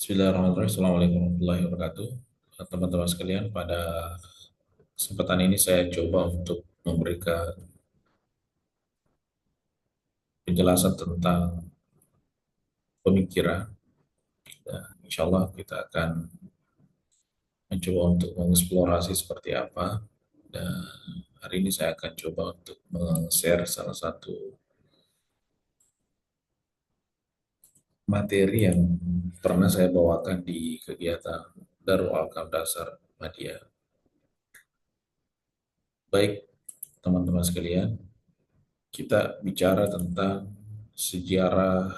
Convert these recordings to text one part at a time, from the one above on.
Bismillahirrahmanirrahim. Assalamualaikum warahmatullahi wabarakatuh. Teman-teman sekalian, pada kesempatan ini saya coba untuk memberikan penjelasan tentang pemikiran. Dan insya Allah kita akan mencoba untuk mengeksplorasi seperti apa. Dan hari ini saya akan coba untuk share salah satu materi yang pernah saya bawakan di kegiatan Darul Alqam Dasar Madya. Baik, teman-teman sekalian, kita bicara tentang sejarah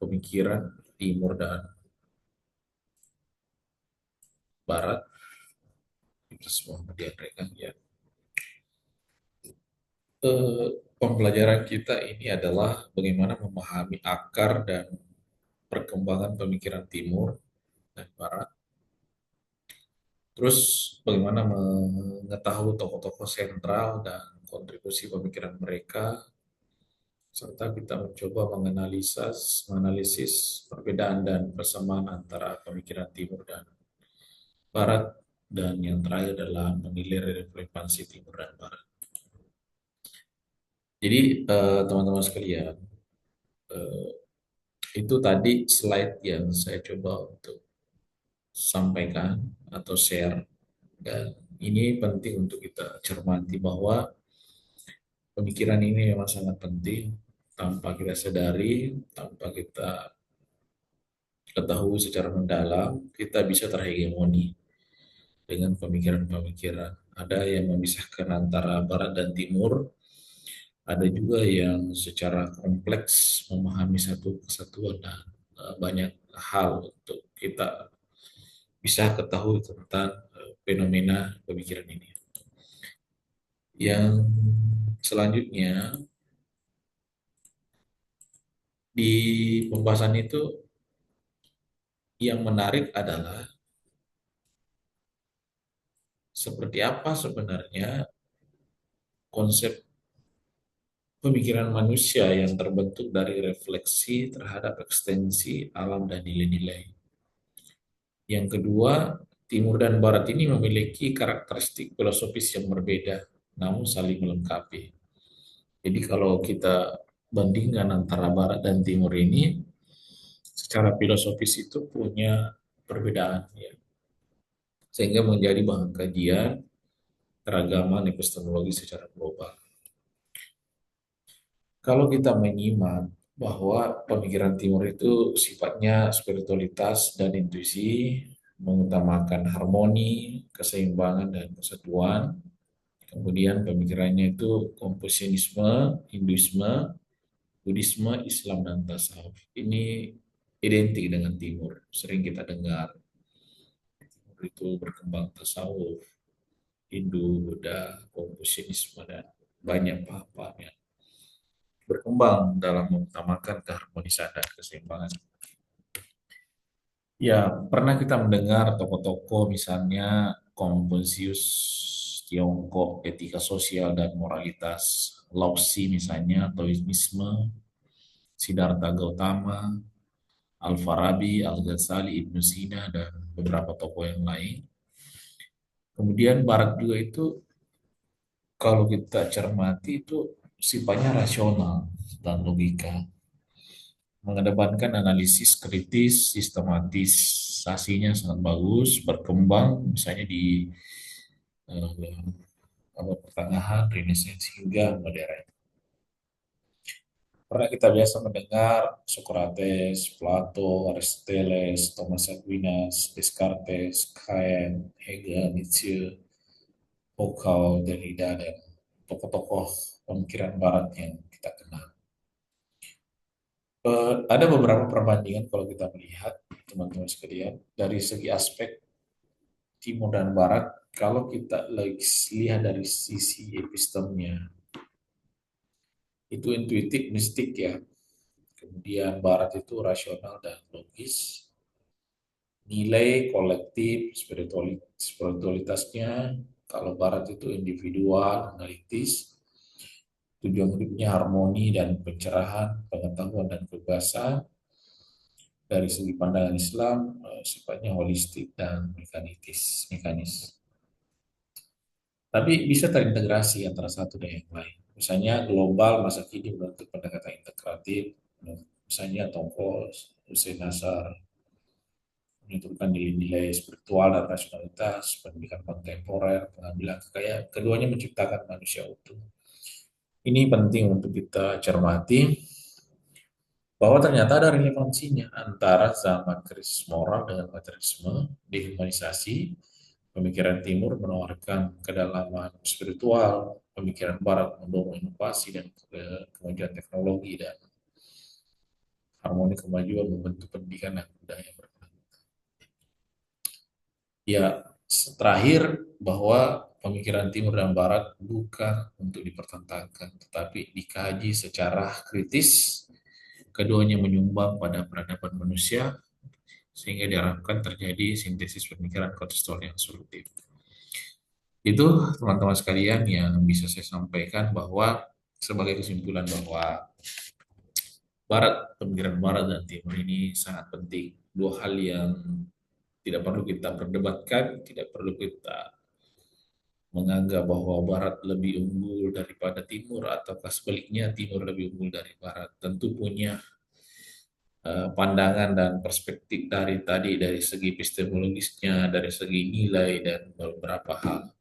pemikiran Timur dan Barat, Universitas Muhammadiyah mereka ya. Pembelajaran kita ini adalah bagaimana memahami akar dan perkembangan pemikiran Timur dan Barat. Terus bagaimana mengetahui tokoh-tokoh sentral dan kontribusi pemikiran mereka, serta kita mencoba menganalisis perbedaan dan persamaan antara pemikiran Timur dan Barat, dan yang terakhir adalah menilai relevansi Timur dan Barat. Jadi teman-teman sekalian, eh, itu tadi slide yang saya coba untuk sampaikan atau share, dan ini penting untuk kita cermati bahwa pemikiran ini memang sangat penting. Tanpa kita sadari, tanpa kita ketahui secara mendalam, kita bisa terhegemoni dengan pemikiran-pemikiran. Ada yang memisahkan antara Barat dan Timur, ada juga yang secara kompleks memahami satu kesatuan dan banyak hal untuk kita bisa ketahui tentang fenomena pemikiran ini. Yang selanjutnya di pembahasan itu yang menarik adalah seperti apa sebenarnya konsep pemikiran manusia yang terbentuk dari refleksi terhadap ekstensi alam dan nilai-nilai. Yang kedua, Timur dan Barat ini memiliki karakteristik filosofis yang berbeda, namun saling melengkapi. Jadi kalau kita bandingkan antara Barat dan Timur ini, secara filosofis itu punya perbedaan, ya. Sehingga menjadi bahan kajian keragaman epistemologi secara global. Kalau kita menyimak bahwa pemikiran Timur itu sifatnya spiritualitas dan intuisi, mengutamakan harmoni, keseimbangan, dan persatuan. Kemudian pemikirannya itu Konfusianisme, Hinduisme, Buddhisme, Islam, dan tasawuf. Ini identik dengan Timur. Sering kita dengar Timur itu berkembang tasawuf, Hindu, Buddha, Konfusianisme, dan banyak paham-paham yang berkembang dalam mengutamakan keharmonisan dan keseimbangan. Ya, pernah kita mendengar tokoh-tokoh misalnya Konfusius, Tiongkok, etika sosial dan moralitas, Laozi misalnya, Taoisme, Siddhartha Gautama, Al-Farabi, Al-Ghazali, Ibnu Sina, dan beberapa tokoh yang lain. Kemudian Barat juga itu kalau kita cermati itu sifatnya rasional dan logika, mengedepankan analisis kritis, sistematisasinya sangat bagus, berkembang misalnya di eh, abad pertengahan, Renaissance hingga modern. Pernah kita biasa mendengar Socrates, Plato, Aristoteles, Thomas Aquinas, Descartes, Kant, Hegel, Nietzsche, Foucault, Derrida, dan tokoh-tokoh pemikiran Barat yang kita kenal. Ada beberapa perbandingan kalau kita melihat, teman-teman sekalian, dari segi aspek Timur dan Barat. Kalau kita lihat dari sisi epistemnya, itu intuitif, mistik ya. Kemudian Barat itu rasional dan logis. Nilai kolektif, spiritualitasnya, kalau Barat itu individual, analitis. Tujuan hidupnya harmoni dan pencerahan, pengetahuan dan kebebasan. dari segi pandangan Islam sifatnya holistik dan mekanis. Tapi bisa terintegrasi antara satu dan yang lain. Misalnya global masa kini membentuk pendekatan integratif, misalnya Tongkos, Hussein Nasar menentukan nilai-nilai spiritual dan rasionalitas, pendidikan kontemporer, pengambilan kekayaan, keduanya menciptakan manusia utuh. Ini penting untuk kita cermati bahwa ternyata ada relevansinya antara zaman krisis moral dengan materialisme, dehumanisasi, pemikiran timur menawarkan kedalaman spiritual, pemikiran barat mendorong inovasi dan kemajuan teknologi dan harmoni kemajuan membentuk pendidikan dan budaya berkelanjutan. Ya, terakhir bahwa pemikiran timur dan barat bukan untuk dipertentangkan, tetapi dikaji secara kritis. Keduanya menyumbang pada peradaban manusia sehingga diharapkan terjadi sintesis pemikiran kontekstual yang solutif. Itu teman-teman sekalian yang bisa saya sampaikan bahwa sebagai kesimpulan bahwa pemikiran Barat dan Timur ini sangat penting. Dua hal yang tidak perlu kita perdebatkan, tidak perlu kita menganggap bahwa Barat lebih unggul daripada Timur ataukah sebaliknya Timur lebih unggul dari Barat. Tentu punya pandangan dan perspektif dari segi epistemologisnya, dari segi nilai dan beberapa hal.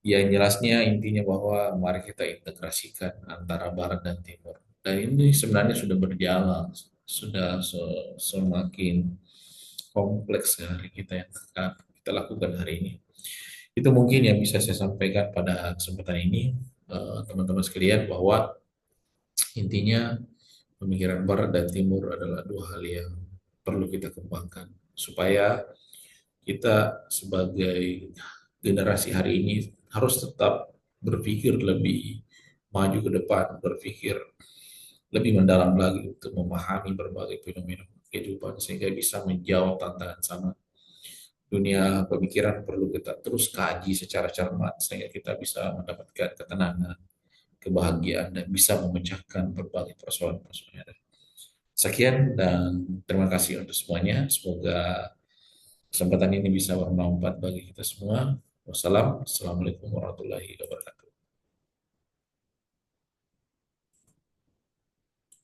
Yang jelasnya intinya bahwa mari kita integrasikan antara Barat dan Timur. Dan ini sebenarnya sudah berjalan, sudah semakin kompleks hari kita yang kita lakukan hari ini. Itu mungkin yang bisa saya sampaikan pada kesempatan ini, teman-teman sekalian, bahwa intinya pemikiran Barat dan Timur adalah dua hal yang perlu kita kembangkan supaya kita sebagai generasi hari ini harus tetap berpikir lebih maju ke depan, berpikir lebih mendalam lagi untuk memahami berbagai fenomena kehidupan sehingga bisa menjawab tantangan sama dunia pemikiran perlu kita terus kaji secara cermat sehingga kita bisa mendapatkan ketenangan, kebahagiaan dan bisa memecahkan berbagai persoalan-persoalan yang ada. Sekian dan terima kasih untuk semuanya. Semoga kesempatan ini bisa bermanfaat bagi kita semua. Wassalamualaikum warahmatullahi wabarakatuh.